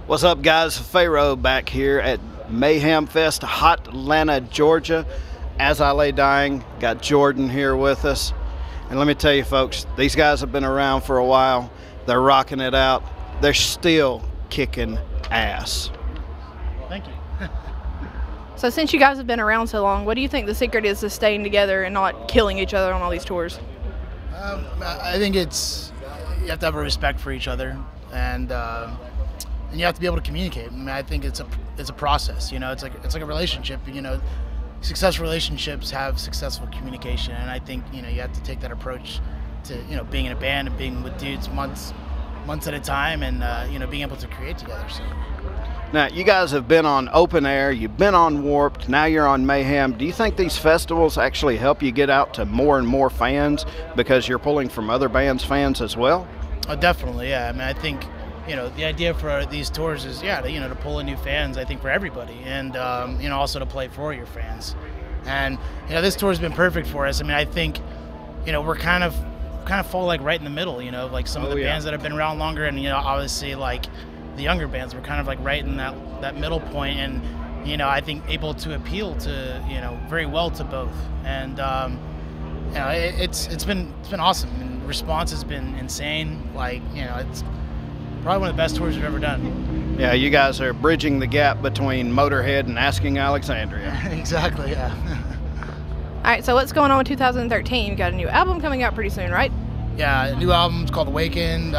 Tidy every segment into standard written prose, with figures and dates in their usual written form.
What's up, guys? Pharaoh back here at Mayhem Fest, Hot Atlanta, Georgia. As I lay dying, got Jordan here with us. And let me tell you, folks, these guys have been around for a while. They're rocking it out. They're still kicking ass. Thank you. So since you guys have been around so long, what do you think the secret is to staying together and not killing each other on all these tours? I think you have to have a respect for each other, and you have to be able to communicate. I mean, I think it's a process. You know, it's like a relationship. You know, successful relationships have successful communication, and I think you have to take that approach to being in a band and being with dudes months at a time, and being able to create together. So. Now, you guys have been on Open Air, you've been on Warped, now you're on Mayhem. Do you think these festivals actually help you get out to more and more fans because you're pulling from other bands' fans as well? Oh, definitely, yeah. I mean, I think, the idea for these tours is, to pull in new fans, I think, for everybody, and, also to play for your fans. And, this tour has been perfect for us. I mean, I think, we're kind of fall like right in the middle, like some of the bands that have been around longer, and, obviously, like, the younger bands were kind of like right in that middle point, and I think able to appeal to very well to both, and it's been awesome, and response has been insane. Like it's probably one of the best tours we've ever done. Yeah, you guys are bridging the gap between Motorhead and Asking Alexandria. Exactly, yeah. All right, so what's going on with 2013? You've got a new album coming out pretty soon, right? Yeah, a new album's called Awakened.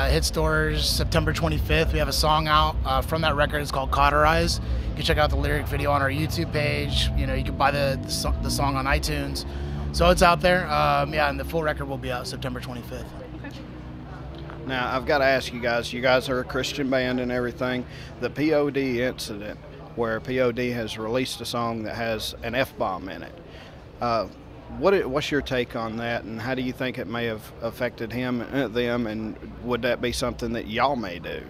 Hit stores September 25th. We have a song out from that record. It's called Cauterize. You can check out the lyric video on our YouTube page. You can buy the song on iTunes. So it's out there. And the full record will be out September 25th. Okay. Now, I've got to ask you guys are a Christian band and everything. The POD incident, where POD has released a song that has an F-bomb in it. What's your take on that, and how do you think it may have affected them, and would that be something that y'all may do?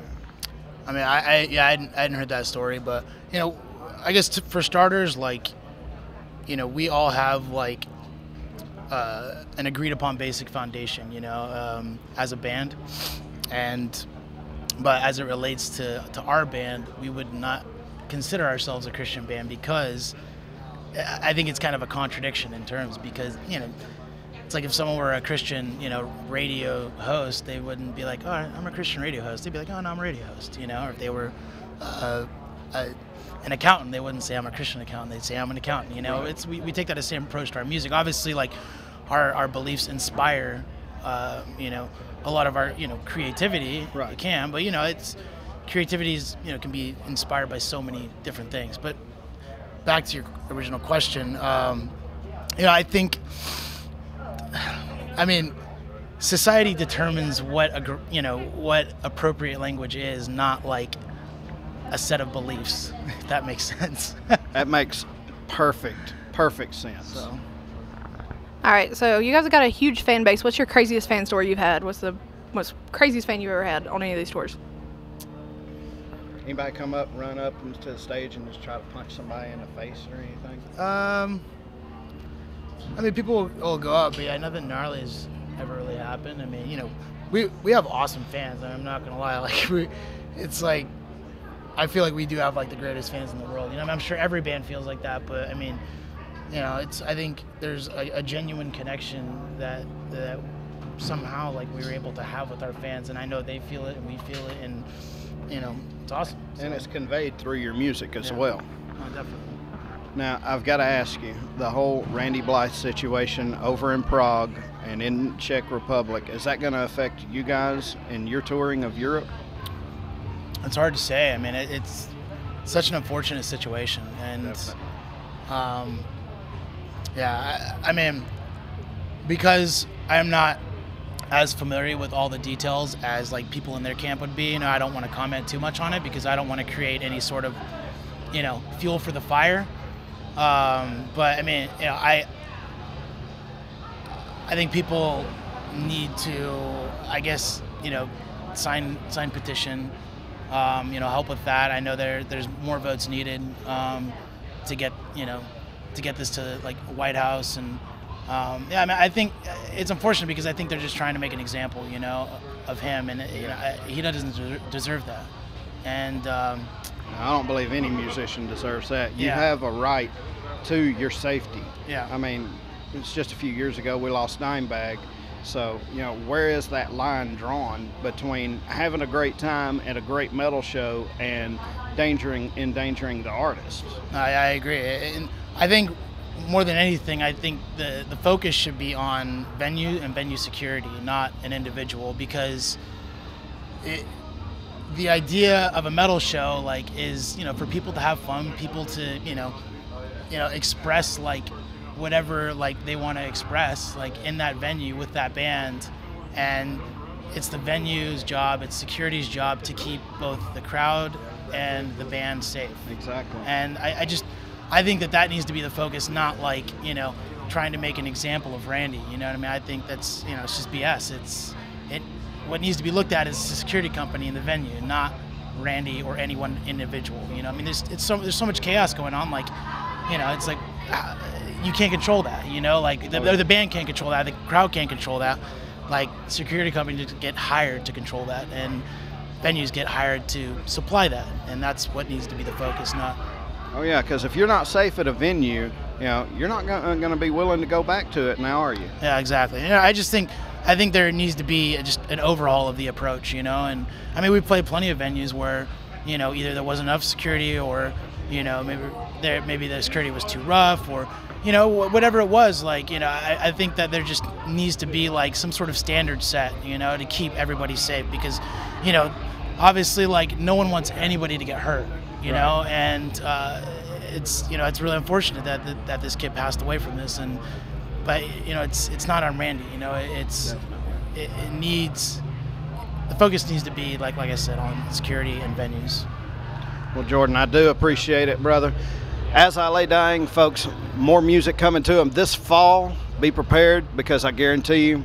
I mean, I hadn't heard that story, but I guess for starters, like, we all have like an agreed upon basic foundation, as a band, but as it relates to our band, we would not consider ourselves a Christian band because I think it's kind of a contradiction in terms, because it's like if someone were a Christian radio host, they wouldn't be like, oh, I'm a Christian radio host. They'd be like, oh, no, I'm a radio host. Or if they were an accountant, they wouldn't say I'm a Christian accountant. They'd say I'm an accountant. Right. We take that same approach to our music. Obviously, like our beliefs inspire a lot of our creativity. Right. It can, but it's creativity can be inspired by so many different things. But back to your original question, I think, society determines what appropriate language is, not like a set of beliefs, if that makes sense. That makes perfect sense. So. All right, so you guys have got a huge fan base. What's your craziest fan story you've had? What's the most craziest fan you've ever had on any of these tours? Anybody come up, run up into the stage and just try to punch somebody in the face or anything? People will go up, but nothing gnarly has ever really happened. I mean, we have awesome fans, and I'm not gonna lie. Like it's like I feel like we do have like the greatest fans in the world. I'm sure every band feels like that, but I mean, I think there's a genuine connection that somehow like we were able to have with our fans, and I know they feel it and we feel it, and it's awesome. And it's conveyed through your music as well. Oh, definitely. Now, I've got to ask you, the whole Randy Blythe situation over in Prague and in Czech Republic, is that going to affect you guys in your touring of Europe? It's hard to say. I mean, it's such an unfortunate situation. And, because I'm not as familiar with all the details as like people in their camp would be, I don't want to comment too much on it because I don't want to create any sort of fuel for the fire, but I mean I think people need to, I guess, sign petition, help with that. I know there's more votes needed to get this to like White House and Yeah, I mean, I think it's unfortunate because I think they're just trying to make an example, you know, of him, and you know, he doesn't deserve that. And I don't believe any musician deserves that. You Yeah. have a right to your safety. Yeah. I mean, it's just a few years ago we lost Dimebag. So, you know, where is that line drawn between having a great time at a great metal show and endangering the artist? I agree. And I think more than anything, I think the focus should be on venue and venue security, not an individual, because the idea of a metal show, like, is, you know, for people to have fun, people to, you know, express, like, whatever, like, they want to express, like, in that venue with that band. And it's the venue's job, it's security's job to keep both the crowd and the band safe. Exactly. And I think that needs to be the focus, not, like, you know, trying to make an example of Randy. You know what I mean? I think that's, you know, it's just BS. What needs to be looked at is the security company in the venue, not Randy or any one individual. You know, I mean, there's so much chaos going on. Like, you know, it's like you can't control that. You know, like the band can't control that, the crowd can't control that. Like, security companies get hired to control that, and venues get hired to supply that, and that's what needs to be the focus, not. Oh yeah, because if you're not safe at a venue, you know, you're not going to be willing to go back to it now, are you? Yeah, exactly. You know, I think there needs to be just an overhaul of the approach, you know. And I mean, we played plenty of venues where, you know, either there wasn't enough security, or, you know, maybe the security was too rough, or, you know, whatever it was. Like, you know, I think that there just needs to be, like, some sort of standard set, you know, to keep everybody safe, because, you know, obviously, like, no one wants anybody to get hurt, you Right. know, and it's, you know, it's really unfortunate that this kid passed away from this, but, you know, it's not on Randy, you know, it needs, the focus needs to be, like I said, on security and venues. Well, Jordan, I do appreciate it, brother. As I lay dying, folks, more music coming to them this fall. Be prepared, because I guarantee you,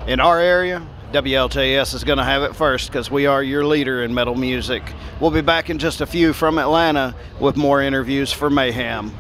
in our area, WLJS is going to have it first, because we are your leader in metal music. We'll be back in just a few from Atlanta with more interviews for Mayhem.